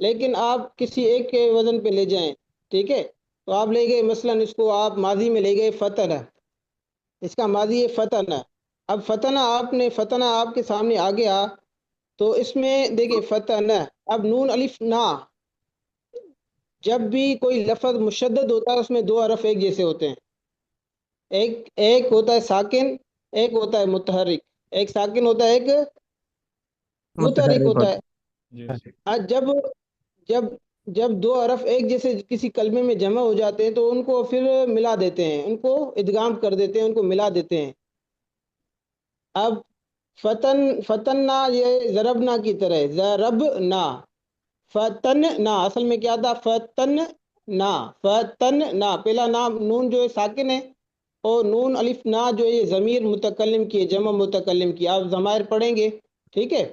لیکن آپ کسی ایک کے وزن پہ لے جائیں، ٹھیک ہے، تو آپ لے گئے مثلاً اس کو آپ ماضی میں لے گئے فتن، اس کا ماضی ہے فتن. اب فتن آپ کے سامنے آ گیا، تو اس میں دیکھیں فتن، اب نون الف نا، جب بھی کوئی لفظ مشدد ہوتا ہے اس میں دو حرف ایک جیسے ہوتے ہیں، ایک ہوتا ہے ساکن، ایک ہوتا ہے متحرک، ایک ساکن ہوتا ہے ایک متحرک متحرک ہوتا ہے. جی آج جب جب دو حرف ایک جیسے کسی کلمے میں جمع ہو جاتے ہیں تو ان کو پھر ملا دیتے ہیں، ان کو ادغام کر دیتے ہیں، ان کو ملا دیتے ہیں. اب فتننا یہ ضربنا کی طرح ہے، ضربنا، فتننا اصل میں کیا تھا، فتننا پہلا نام نون جو ہے ساکن ہے، اور نون الف نا جو ہے یہ ضمیر متکلم کی ہے، جمع متکلم کی. آپ ضمائر پڑھیں گے، ٹھیک ہے.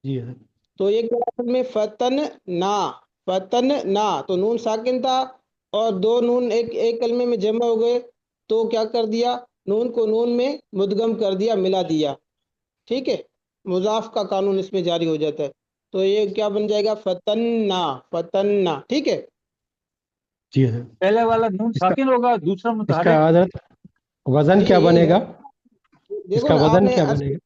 جی تو یہ کیا اصل میں فتننا تو نون ساکن تھا اور دو نون ایک کلمے میں جمع ہو گئے، تو کیا کر دیا، نون کو نون میں مدغم کر دیا، ملا دیا، ٹھیک ہے. مضاف کا قانون اس میں جاری ہو جاتا ہے، تو یہ کیا بن جائے گا، فتننا، ٹھیک ہے. جی پہلے والا نون اس کا ساکن ہوگا، دوسرا اس کا متحرک. حضرت وزن کیا یہ بنے گا؟ اس دیکھو کا نا، آپ وزن نے کیا بنے گا؟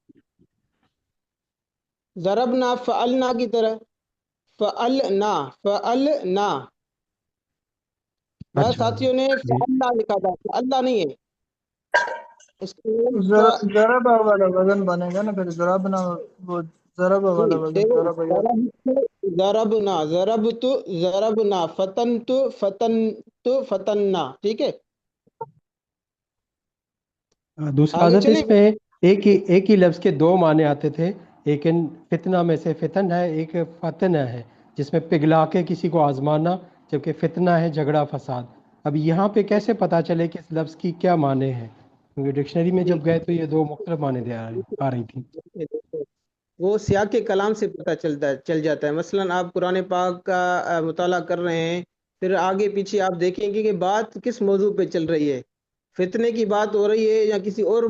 ضربنا فعلنا کی طرح، فعلنا بس اچھا ساتھیوں نے جی فعلنا لکھا تھا، اللہ نہیں ہے اس کو. ضربہ والا وزن بنے گا نا، پھر ضربنا، وہ ضربہ والا وزن، ضربہ یا ضربنا فتننا، ٹھیک ہے. دوسرا آگے حضرت چلیں. اس میں ایک ہی لفظ کے دو معنی آتے تھے، ایک فتنہ میں سے فتن ہے، ایک فتن ہے جس میں پگھلا کے کسی کو آزمانا، جبکہ فتنہ ہے جھگڑا فساد. اب یہاں پہ کیسے پتہ چلے کہ اس لفظ کی کیا معنی ہے؟ کیونکہ ڈکشنری میں جی جب گئے تو یہ دو مختلف معنی آ رہی تھی. وہ سیاق کے کلام سے پتہ چل جاتا ہے. مثلاً آپ قرآن پاک کا مطالعہ کر رہے ہیں، پھر آگے پیچھے آپ دیکھیں گے کہ بات کس موضوع پہ چل رہی ہے، فتنے کی بات ہو رہی ہے یا کسی اور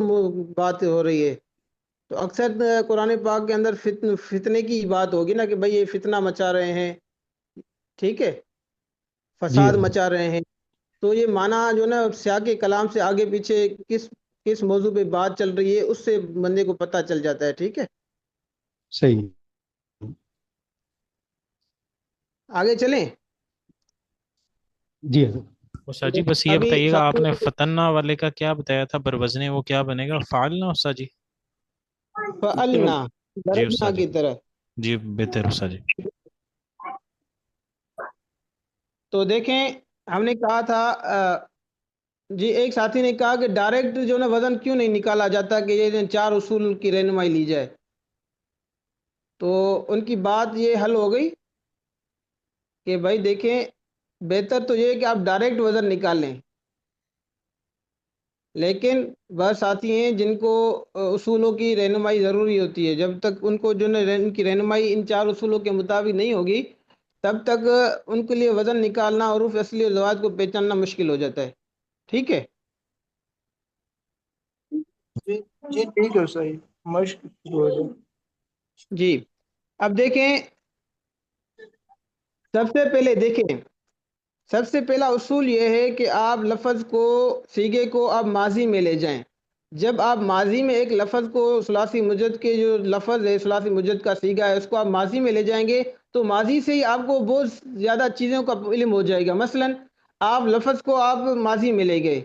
بات ہو رہی ہے. تو اکثر قرآن پاک کے اندر فتنے کی بات ہوگی نا، کہ بھئی یہ فتنہ مچا رہے ہیں، ٹھیک ہے، جی فساد مچا رہے ہیں. تو یہ معنی جو نا سیاق کلام سے آگے پیچھے کس موضوع پہ بات چل رہی ہے اس سے بندے کو پتہ چل جاتا ہے، ٹھیک ہے. صحیح. آگے چلیں. جی حضرت. استاد جی بس یہ ابھی بتائیے گا، آپ نے فتنہ والے کا کیا بتایا تھا بروزنے، وہ کیا بنے گا، فعلنا استاد جی؟ فعلنا جی ضربنا استاد جی، کی طرح. جی بہتر استاد جی. تو دیکھیں ہم نے کہا تھا جی ایک ساتھی نے کہا کہ ڈائریکٹ جو نا وزن کیوں نہیں نکالا جاتا کہ یہ چار اصول کی رہنمائی لی جائے. تو ان کی بات یہ حل ہو گئی کہ بھائی دیکھیں بہتر تو یہ ہے کہ آپ ڈائریکٹ وزن نکال لیں، لیکن بہت ساتھی ہیں جن کو اصولوں کی رہنمائی ضروری ہوتی ہے. جب تک ان کو جو نا ان کی رہنمائی ان چار اصولوں کے مطابق نہیں ہوگی تب تک ان کے لیے وزن نکالنا، حروف اصلی اور زوائد کو پہچاننا مشکل ہو جاتا ہے، ٹھیک ہے. جی ٹھیک ہے، صحیح، مشق ہو جائے. جی اب دیکھیں، سب سے پہلا اصول یہ ہے کہ آپ لفظ کو، صیغے کو آپ ماضی میں لے جائیں. جب آپ ماضی میں ایک لفظ کو، ثلاثی مجد کے جو لفظ ہے، ثلاثی مجد کا صیغہ ہے، اس کو آپ ماضی میں لے جائیں گے تو ماضی سے ہی آپ کو بہت زیادہ چیزوں کا علم ہو جائے گا. مثلاً آپ لفظ کو آپ ماضی میں لے گئے،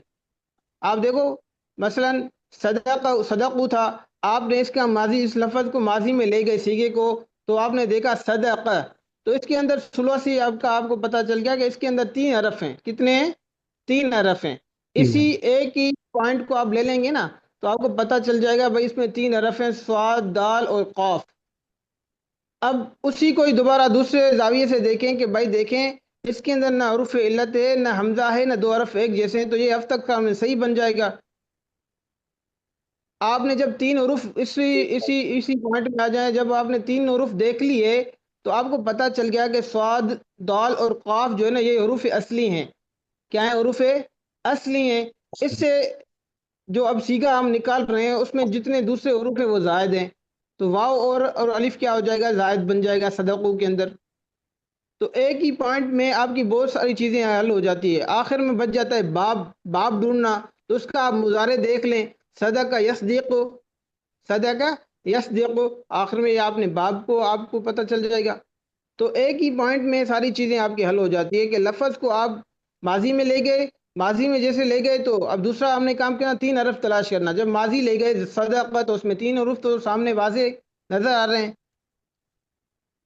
آپ دیکھو مثلاً صدقو تھا، آپ نے اس کا ماضی، اس لفظ کو ماضی میں لے گئے صیغے کو، تو آپ نے دیکھا صدق، تو اس کے اندر ثلاثی آپ کو پتہ چل گیا کہ اس کے اندر 3 حرف ہیں. کتنے ہیں؟ 3 حرف ہیں. جی اسی ایک ہی پوائنٹ کو آپ لے لیں گے نا تو آپ کو پتہ چل جائے گا بھائی اس میں 3 حرف ہیں، صاد، دال اور قاف. اب اسی کو ہی دوبارہ دوسرے زاویے سے دیکھیں کہ بھائی دیکھیں اس کے اندر نہ حروف علت ہے، نہ حمزہ ہے، نہ دو حرف ایک جیسے ہیں، تو یہ اب تک کا ہمیں صحیح بن جائے گا. آپ نے جب 3 حروف اسی پوائنٹ میں آ جائیں، جب آپ نے 3 حروف دیکھ لیے تو آپ کو پتہ چل گیا کہ صاد، دال اور قاف جو ہے نا یہ حروف اصلی ہیں. کیا ہیں؟ حروف اصلی ہیں. اس سے جو اب صیغہ ہم نکال رہے ہیں اس میں جتنے دوسرے حروف ہیں وہ زائد ہیں، تو واو اور الف کیا ہو جائے گا؟ زائد بن جائے گا صدقوں کے اندر. تو ایک ہی پوائنٹ میں آپ کی بہت ساری چیزیں حل ہو جاتی ہے. آخر میں بچ جاتا ہے باب ڈھونڈنا. تو اس کا آپ مضارع دیکھ لیں، صدقہ یصدق، صدقہ یصدق، آخر میں آپ نے باب کو آپ کو پتہ چل جائے گا. تو ایک ہی پوائنٹ میں ساری چیزیں آپ کی حل ہو جاتی ہے کہ لفظ کو آپ ماضی میں لے گئے، ماضی میں جیسے لے گئے تو اب دوسرا ہم نے کام کیا 3 حرف تلاش کرنا. جب ماضی لے گئے صدقہ تو اس میں 3 حروف تو سامنے واضح نظر آ رہے ہیں.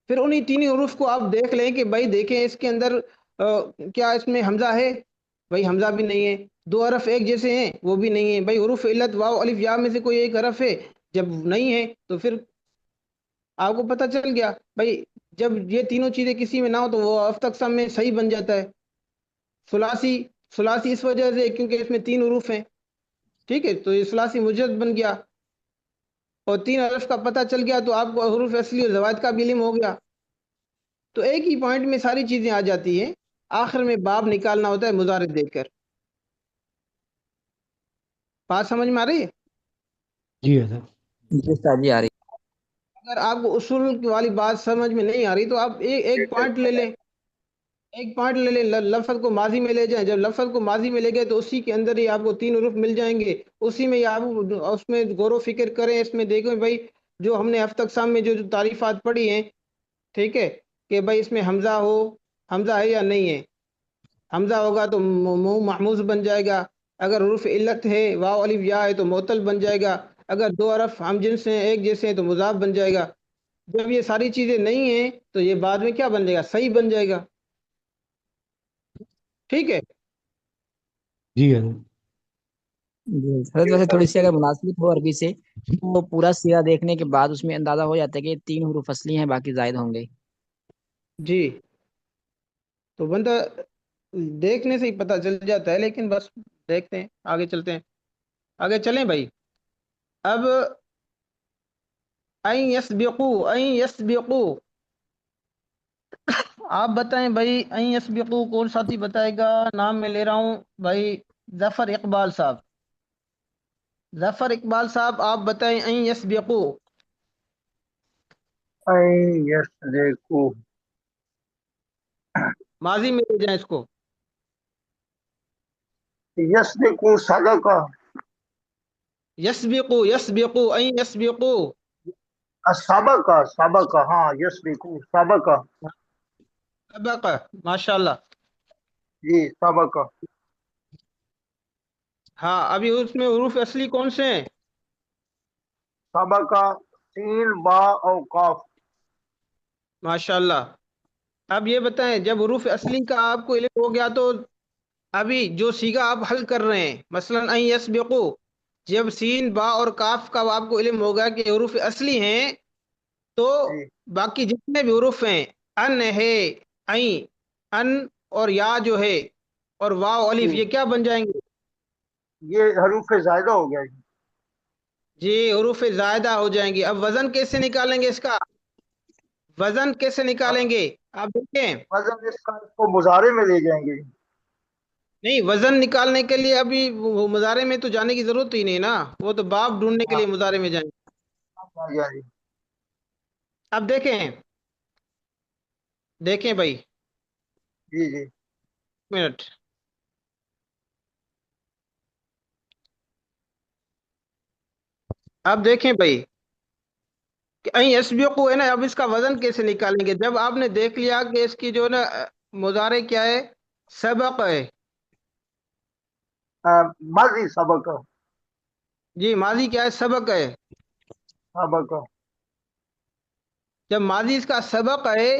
پھر انہی 3 حروف کو آپ دیکھ لیں کہ بھائی دیکھیں اس کے اندر کیا اس میں حمزہ ہے؟ بھائی حمزہ بھی نہیں ہے. 2 حرف ایک جیسے ہیں وہ بھی نہیں ہیں. بھائی حروف علت واو الف یا میں سے کوئی ایک حرف ہے؟ جب نہیں ہے تو پھر آپ کو پتہ چل گیا بھائی جب یہ تینوں چیزیں کسی میں نہ ہو تو وہ افتقسم میں صحیح بن جاتا ہے. ثلاثی اس وجہ سے کیونکہ اس میں 3 حروف ہیں، ٹھیک ہے، تو یہ ثلاثی مجرد بن گیا اور 3 حرف کا پتہ چل گیا تو آپ کو حروف اصلی اور زوائد کا بھی علم ہو گیا. تو ایک ہی پوائنٹ میں ساری چیزیں آ جاتی ہیں. آخر میں باب نکالنا ہوتا ہے مضارع دیکھ کر. بات سمجھ میں آ رہی ہے؟ جی حضرت. جی استاد جی آ رہی. اگر آپ کو اصول والی بات سمجھ میں نہیں آ رہی تو آپ ایک پوائنٹ لے لیں، ایک پوائنٹ لے لیں، لفظ کو ماضی میں لے جائیں. جب لفظ کو ماضی میں لے گئے تو اسی کے اندر ہی آپ کو 3 حروف مل جائیں گے. اسی میں آپ اس میں غور و فکر کریں، اس میں دیکھیں بھائی جو ہم نے افتقسام میں جو تعریفات پڑھی ہیں، ٹھیک ہے، کہ بھائی اس میں حمزہ حمزہ ہے یا نہیں ہے. حمزہ ہوگا تو منہ محموز بن جائے گا. اگر حروف علت ہے واو الف یا ہے تو معطل بن جائے گا. اگر 2 حرف ہم جنس ہیں ایک جیسے ہیں تو مضاف بن جائے گا. جب یہ ساری چیزیں نہیں ہیں تو یہ بعد میں کیا بن جائے گا؟ صحیح بن جائے گا. ٹھیک ہے. جی حضرت. جی حضرت ویسے تھوڑی سی اگر مناسبت ہو عربی سے تو پورا سیرہ دیکھنے کے بعد اس میں اندازہ ہو جاتا ہے کہ 3 حروف اصلی ہیں باقی زائد ہوں گے. جی تو بندہ دیکھنے سے ہی پتہ چل جاتا ہے، لیکن بس دیکھتے ہیں آگے چلتے ہیں. آگے چلیں بھائی. اب این یسبقو آپ بتائیں بھائی این یسبقو کون ساتھی بتائے گا؟ نام میں لے رہا ہوں بھائی ظفر اقبال صاحب. ظفر اقبال صاحب آپ بتائیں این یسبقو. یسرقو ماضی میں لے جائیں اس کو. یسرقو صدقہ یسبقو این یسبقو. سابقہ ہاں یسرقو سابقہ. سبق، ماشاء اللہ. جی سابقہ. ہاں ابھی اس میں حروف اصلی کون سے ہیں؟ سابقہ سین با اور قاف. ماشاء اللہ. اب یہ بتائیں جب حروف اصلی کا آپ کو علم ہو گیا تو ابھی جو سیگا آپ حل کر رہے ہیں مثلا این یسبقو، جب سین با اور کاف کا آپ کو علم ہوگا کہ حروف اصلی ہیں تو جی باقی جتنے بھی حروف ہیں ان ہے، این، ان اور یا جو ہے اور واو الف جی یہ کیا بن جائیں گے؟ یہ حروف زائدہ ہو گیا. جی حروف زائدہ ہو جائیں گے. اب وزن کیسے نکالیں گے اس کا؟ وزن کیسے نکالیں گے آپ دیکھیں. وزن اس کا اس کو مضارع میں لے جائیں گے. نہیں وزن نکالنے کے لیے ابھی وہ مضارع میں تو جانے کی ضرورت ہی نہیں نا، وہ تو باب ڈھونڈنے کے ہاں لیے مضارع میں جائیں گے. جی اب دیکھیں بھائی جی جی. منٹ. اب دیکھیں بھائی کہ این یسبقو ہے نا، اب اس کا وزن کیسے نکالیں گے؟ جب آپ نے دیکھ لیا کہ اس کی جو ہے نا مضارع کیا ہے؟ سبق ہے. ماضی سابقہ. جی ماضی کیا ہے؟ سبق ہے. سابقہ. جب ماضی اس کا سبق ہے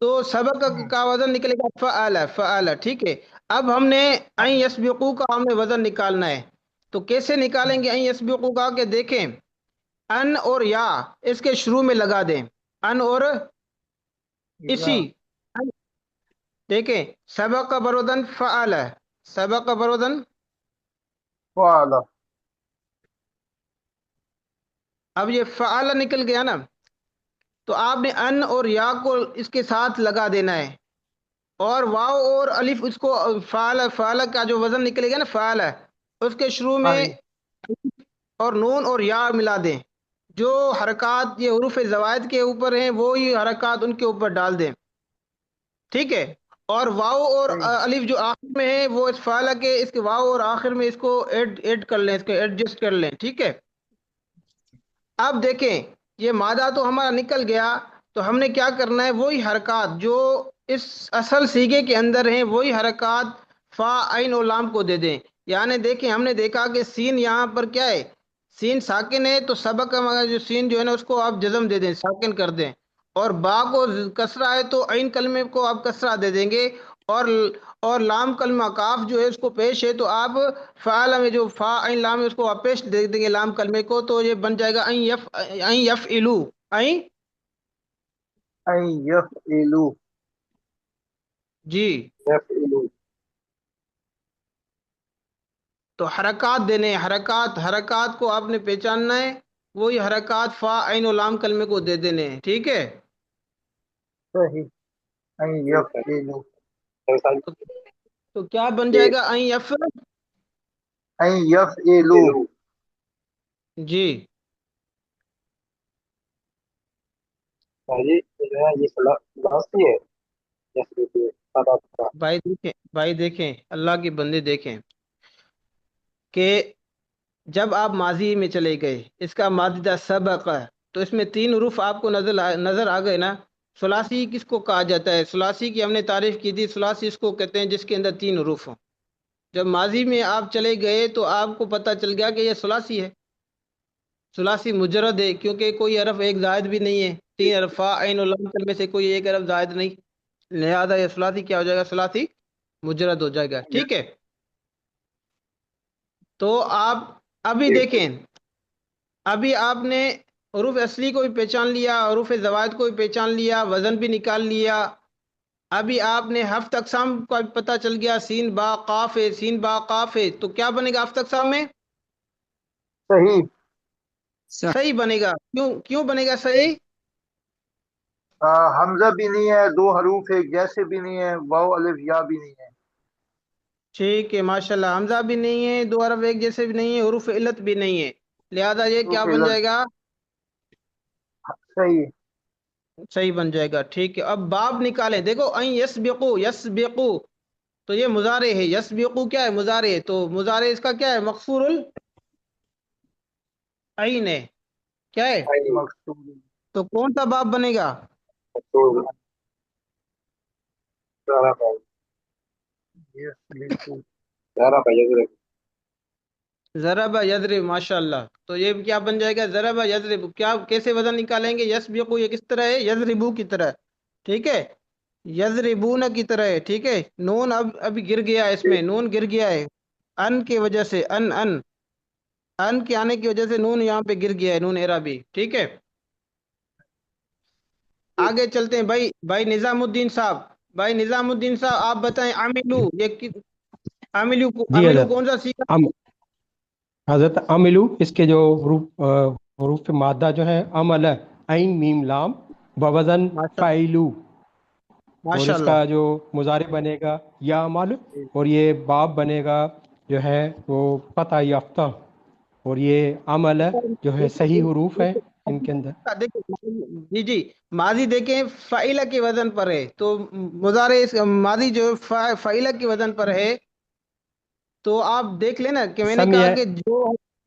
تو سبق کا وزن نکلے گا فعل. فعل ٹھیک ہے. اب ہم نے این یسبقو کا ہم نے وزن نکالنا ہے تو کیسے نکالیں گے این یسبقو کا؟ کہ دیکھیں ان اور یا اس کے شروع میں لگا دیں، ان اور اسی. دیکھیں سبق کا برودن فعل ہے، سبق کا برودن. فعل. اب یہ فعل نکل گیا نا تو آپ نے ان اور یا کو اس کے ساتھ لگا دینا ہے اور واو اور الف اس کو فعل کا جو وزن نکلے گا نا فعل ہے اس کے شروع ہاں میں جی. اور نون اور یا ملا دیں. جو حرکات یہ حروف زوائد کے اوپر ہیں وہی حرکات ان کے اوپر ڈال دیں. ٹھیک ہے، اور واو اور الف جو آخر میں ہے وہ اس فعل کے اس کے واو اور آخر میں اس کو ایڈ کر لیں، اس کو ایڈجسٹ کر لیں، ٹھیک ہے۔ اب دیکھیں یہ مادہ تو ہمارا نکل گیا، تو ہم نے کیا کرنا ہے، وہی حرکات جو اس اصل سیغے کے اندر ہیں وہی حرکات فا عین اور لام کو دے دیں۔ یعنی دیکھیں ہم نے دیکھا کہ سین یہاں پر کیا ہے، سین ساکن ہے، تو سبق جو سین جو ہے نا اس کو آپ جزم دے دیں، ساکن کر دیں، اور با کو کسرہ ہے تو عین کلمے کو آپ کسرہ دے دیں گے، اور لام کلمہ کاف جو ہے اس کو پیش ہے تو آپ فعل میں جو فا عین لام ہے اس کو آپ پیش دے دیں گے لام کلمے کو، تو یہ بن جائے گا این یفعلو، این، یفعلو، جی۔ یفعلو، تو حرکات دینے، حرکات کو آپ نے پہچاننا ہے، وہی حرکات فا عین و لام کلمے کو دے دینے ہیں، ٹھیک ہے۔ صحیح، یفعلو، تو تو کیا بن جائے گا، این یف، یفعلو، جی بھائی دیکھیں اللہ کے بندے دیکھیں کہ جب آپ ماضی میں چلے گئے، اس کا ماضی تھا سبق، تو اس میں تین حروف آپ کو نظر آ گئے نا۔ ثلاثی کس کو کہا جاتا ہے؟ ثلاثی کی ہم نے تعریف کی تھی، ثلاثی اس کو کہتے ہیں جس کے اندر تین حروف ہوں۔ جب ماضی میں آپ چلے گئے تو آپ کو پتہ چل گیا کہ یہ ثلاثی ہے، ثلاثی مجرد ہے، کیونکہ کوئی حرف ایک زائد بھی نہیں ہے، تین حرف فا عین و لام میں سے کوئی ایک حرف زائد نہیں، لہذا یہ ثلاثی کیا ہو جائے گا، ثلاثی مجرد ہو جائے گا، ٹھیک ہے۔ تو آپ ابھی دیکھیں، ابھی آپ نے حروف اصلی کو بھی پہچان لیا، حروف زوائد کو بھی پہچان لیا، وزن بھی نکال لیا۔ ابھی آپ نے ہفت اقسام کا بھی پتہ چل گیا، سین با قاف ہے، سین با قاف ہے، تو کیا بنے گا ہفت اقسام میں؟ صحیح، صحیح بنے گا۔ کیوں بنے گا صحیح؟ حمزہ بھی نہیں ہے، دو حروف ایک جیسے بھی نہیں ہے، واو الف یا بھی نہیں ہے، ٹھیک ہے ماشاءاللہ، حمزہ بھی نہیں ہے، دو حرف ایک جیسے بھی نہیں ہے، حروف علت بھی نہیں ہے، لہذا یہ کیا حروف بن علت، جائے گا، صحیح، صحیح بن جائے گا، ٹھیک ہے۔ اب باب نکالیں، دیکھو این یسبقو، یسبقو تو یہ مضارع ہے، یسبقو کیا ہے، مضارع ہے، تو مضارع اس کا کیا ہے، مقصور العین ہے، کیا ہے، مقصود، تو کون سا باب بنے گا، یفعلو، ضرب یضرب، ماشاء اللہ، تو یہ کیا بن جائے گا، ضرب یضرب، کیا کیسے وزن نکالیں گے، یسبقو یہ کس طرح ہے، یضربو کی طرح، ٹھیک ہے، یضربون کی طرح ہے، ٹھیک ہے۔ نون ابھی گر گیا ہے، اس میں نون گر گیا ہے، ان کی وجہ سے، ان کے آنے کی وجہ سے نون یہاں پہ گر گیا ہے، نون اعرابی، ٹھیک ہے۔ آگے چلتے ہیں بھائی نظام الدین صاحب، آپ بتائیں عاملو، جی عاملو حضرت، کون سا سیکھا؟ حضرت عملو، اس کے جو حروف مادہ جو ہے عمل، عین میم لام، بوزن فعلو، اور ماشاء اس اللہ، کا جو مضارع بنے گا یا عمل، اور یہ باب بنے گا جو ہے وہ فتح یافتہ، اور یہ عمل جو ہے صحیح حروف ہے ان کے اندر۔ جی جی، ماضی دیکھیں فعیلہ کے وزن پر ہے، تو مضارع ماضی جو فعیلہ کے وزن پر ہے، تو آپ دیکھ لینا کہ میں نے کہا سمیع، کہ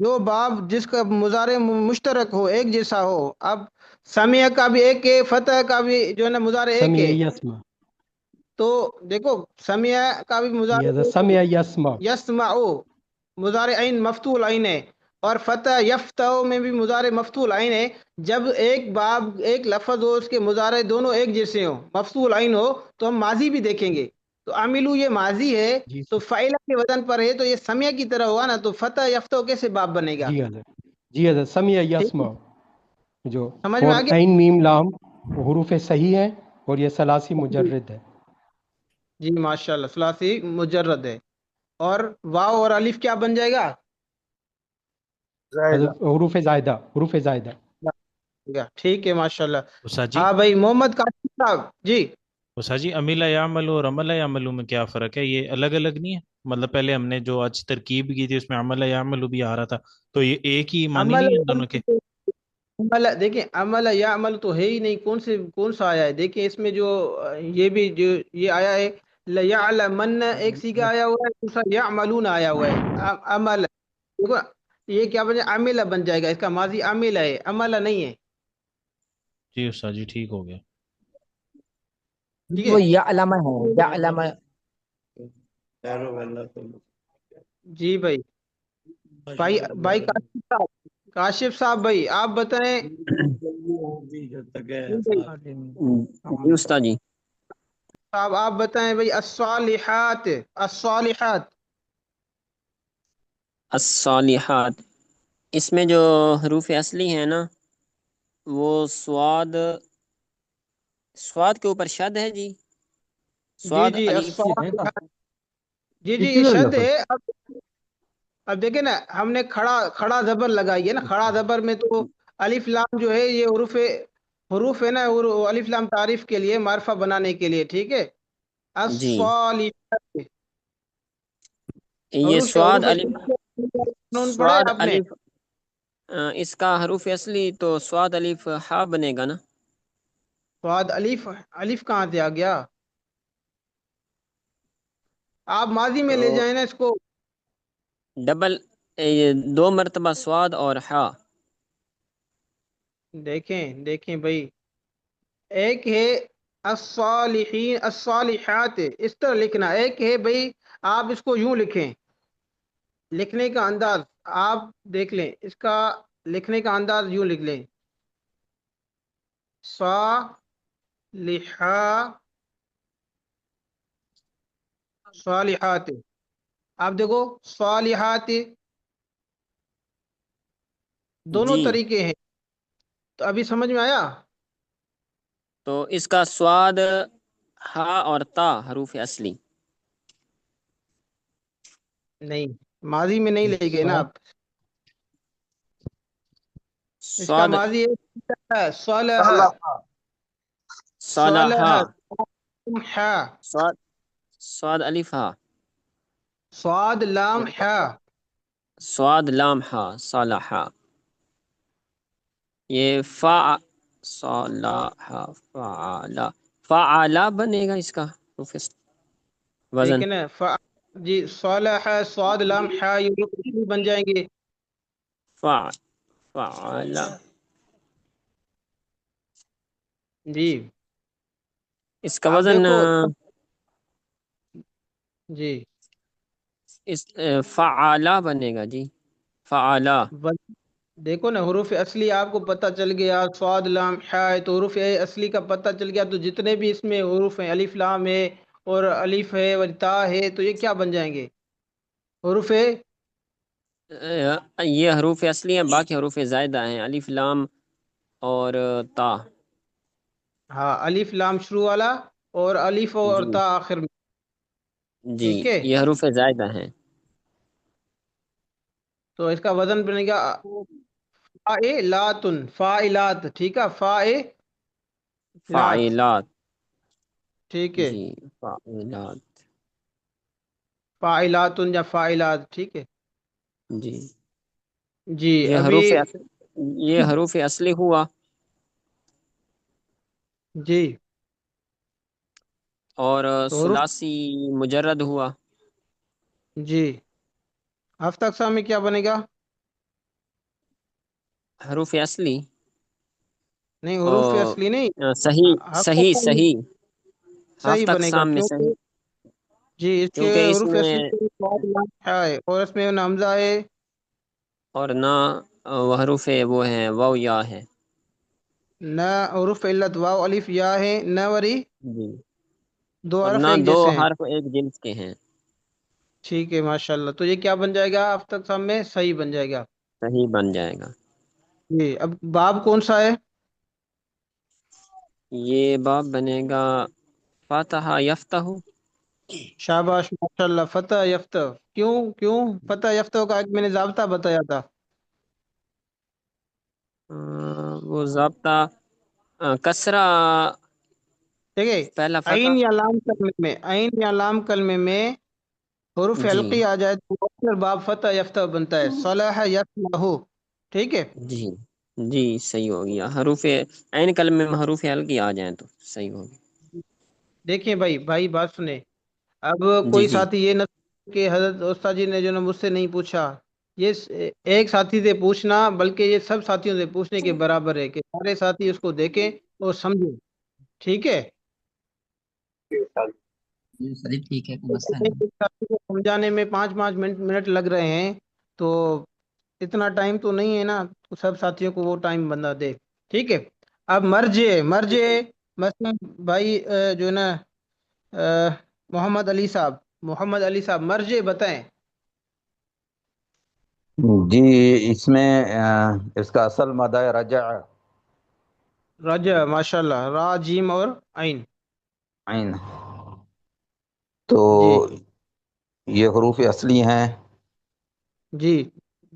جو باب جس کا مضارع مشترک ہو، ایک جیسا ہو، اب سمیع کا بھی ایک ہے، فتح کا بھی جو ہے نا مضارع ایک سمیع ہے، یسمع، تو دیکھو سمیع کا بھی جی مضارع حضرت، ایک ہے، سمیع یسمع، یسمعو مضارع عین مفتوح العین ہے، اور فتح یفتح میں بھی مضارع مفتوح العین ہے۔ جب ایک باب ایک لفظ ہو، اس کے مضارع دونوں ایک جیسے ہوں، مفتوح العین ہو، تو ہم ماضی بھی دیکھیں گے، تو عاملو یہ ماضی ہے، جی تو فعیلہ کے وزن پر ہے، تو یہ سمیع کی طرح ہوا نا، تو فتح یفتح کیسے باب بنے گا، جی حضرت، جی حضرت، سمیع ٹھیک ہے؟ یسمع جو، سمجھ میں اور آ گیا؟ عین میم لام حروف صحیح ہیں، اور یہ ثلاثی مجرد ہے۔ جی ماشاء اللہ، ثلاثی مجرد ہے، اور واو اور الف کیا بن جائے گا، زائدہ، حضرت حروف زائدہ، حروف زائدہ۔ ٹھیک ہے ماشاء اللہ۔ اسا جی، ہاں بھائی محمد قاسم صاحب جی، اسا جی، امیلا یعملو اور عمل یعملو میں کیا فرق ہے؟ یہ الگ الگ نہیں ہے؟ مطلب پہلے ہم نے جو آج ترکیب کی تھی اس میں عمل یعملو بھی آ رہا تھا، تو یہ ایک ہی معنی عمل نہیں ہے دونوں کے؟ عمل دیکھیں، عمل یا عمل تو ہے ہی نہیں، کون سا آیا ہے؟ دیکھیں اس میں جو یہ بھی جو یہ آیا ہے لَيَعْلَمَنَّ، ایک سیگا آیا ہوا ہے، دوسرا يَعْمَلُونَ آیا ہوا ہے۔ عمل دیکھو، یہ کیا بن جائے؟ عاملہ بن جائے گا، اس کا ماضی عاملہ ہے، عملہ نہیں ہے، جی استاد جی ٹھیک ہو گیا۔ ٹھیک وہ ہے؟ یا علامہ ہے، یا علامہ۔ جی بھائی، بھائی کاشف صاحب بھائی آپ بتائیں۔ جی بھائی جی استاد جی۔ صاحب آپ بتائیں بھائی، الصالحات، الصالحات الصالحات، اس میں جو حروف اصلی ہیں نا وہ سواد کے اوپر شد ہے جی، جی سواد جی الف۔ الصالحات، جی جی یہ کدھر شد لفظ؟ ہے۔ اب دیکھیں نا، ہم نے کھڑا زبر لگائی ہے نا، کھڑا زبر میں تو الف لام جو ہے یہ حروف ہے نا، الف لام تعریف کے لیے، معرفہ بنانے کے لیے، ٹھیک ہے؟ جی الصالحات یہ سواد حروف الف، قانون پڑھا ہے سواد آپ نے؟ الف، اس کا حروف اصلی تو سواد الف ہا بنے گا نا۔ سواد الف کہاں سے آ گیا؟ آپ ماضی میں تو لے جائیں نا اس کو۔ ڈبل، یہ 2 مرتبہ سواد اور ہا۔ دیکھیں بھائی، ایک ہے الصالحین الصالحات، اس طرح لکھنا، ایک ہے بھائی آپ اس کو یوں لکھیں، لکھنے کا انداز آپ دیکھ لیں، اس کا لکھنے کا انداز یوں لکھ لیں، صالحات، آپ دیکھو صالحات، دونوں جی طریقے ہیں، تو ابھی سمجھ میں آیا؟ تو اس کا سواد ہا اور تا حروف اصلی۔ نہیں، ماضی میں نہیں لے گئے نا آپ، اس کا سواد ماضی ہے صالح، صالح، صالحہ، ہا، سواد، سواد الف ہا، صاد لام ہا، سواد لام ہا، صالحہ۔ یہ فا، صالحہ، فعلا، فعلا بنے گا اس کا حروف وزن۔ دیکھیں نا جی صالح، صاد لام ہا، یہ لوگ اصلی بن جائیں گے۔ فعلا، جی اس کا آپ وزن دیکھو، جی اس فعلا بنے گا جی، فعلا۔ دیکھو نا، حروف اصلی آپ کو پتہ چل گیا، صاد لام ہا ہے تو حروف اصلی کا پتہ چل گیا، تو جتنے بھی اس میں حروف ہیں، الف لام ہے اور الف ہے اور تا ہے، تو یہ کیا بن جائیں گے؟ حروف یہ حروف اصلی ہیں، باقی حروف زائدہ ہیں، الف لام اور تا۔ ہاں، الف لام شروع والا اور الف اور جی تا آخر میں، جی ٹھیک ہے؟ یہ حروف زائدہ ہیں۔ تو اس کا وزن بنے گا فاعلاتن، فاعلات، ٹھیک ہے؟ فاعلات، فاعلات، ٹھیک ہے؟ جی فاعلات، فاعلاتن یا فاعلات، ٹھیک ہے؟ جی جی یہ ابھی، حروف یہ حروف اصلی ہوا، جی اور تو حروف، ثلاثی مجرد ہوا۔ جی ہفتہ اقسام میں کیا بنے گا؟ حروف اصلی نہیں، حروف اور اصلی نہیں، صحیح ہفتہ صحیح اقسام صحیح صحیح ہفتہ بنے گا، اقسام میں صحیح، کیونکہ جی اس کے کیونکہ اس حروف میں اصلی کے بعد لام ہے اور اس میں نہ حمزہ ہے اور نہ وہ حروف وہ ہیں واو یا ہے۔ نہ حروف علت واو الف یا ہے، نہ وری جی دو اور حرف نہ ایک دو جیسے ہیں، حرف ایک جنس کے ہیں، ٹھیک ہے؟ ماشاء اللہ، تو یہ کیا بن جائے گا؟ ہفتہ اقسام میں صحیح بن جائے گا۔ صحیح بن جائے گا۔ جی اب باب کون سا ہے؟ یہ باب بنے گا فاتحہ یفتح۔ شاباش ماشاء اللہ، فتح یفتح، کیوں فتح یفتح کا ایک میں نے ضابطہ بتایا تھا؟ وہ ضابطہ کسرہ ٹھیک ہے؟ پہلا عین فتح۔ یا لام کلمے میں، عین یا لام کلمے میں حروف جی حلقی آ جائے تو اکثر باب فتح یفتح بنتا ہے، صلح یصلح، ٹھیک ہے؟ جی جی صحیح ہو گیا، حروف عین کلمے میں حروف حلقی آ جائیں تو صحیح ہو گیا۔ دیکھیں بھائی بات سنیں، اب جی کوئی جی ساتھی یہ نہ کہ حضرت استاد جی نے جو نا مجھ سے نہیں پوچھا، یہ ایک ساتھی سے پوچھنا بلکہ یہ سب ساتھیوں سے پوچھنے کے برابر ہے کہ سارے ساتھی اس کو دیکھیں اور سمجھیں، ٹھیک ہے؟ جی سر ٹھیک ہے، کوئی مسئلہ ایک نہیں۔ ایک ساتھی کو سمجھانے میں 5 5 منٹ لگ رہے ہیں، تو اتنا ٹائم تو نہیں ہے نا سب ساتھیوں کو وہ ٹائم بندہ دے، ٹھیک ہے؟ اب مرجے مثلا بھائی جو ہے نا محمد علی صاحب مرجے بتائیں۔ جی اس میں اس کا اصل مادہ ہے رجع رجع، ماشاء اللہ، را جیم اور عین، عین، تو جی یہ حروف اصلی ہیں۔ جی،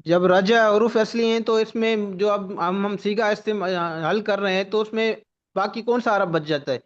جب رجع حروف اصلی ہیں تو اس میں جو اب ہم سیگا استعمال حل کر رہے ہیں تو اس میں باقی کون سا حرف بچ جاتا ہے؟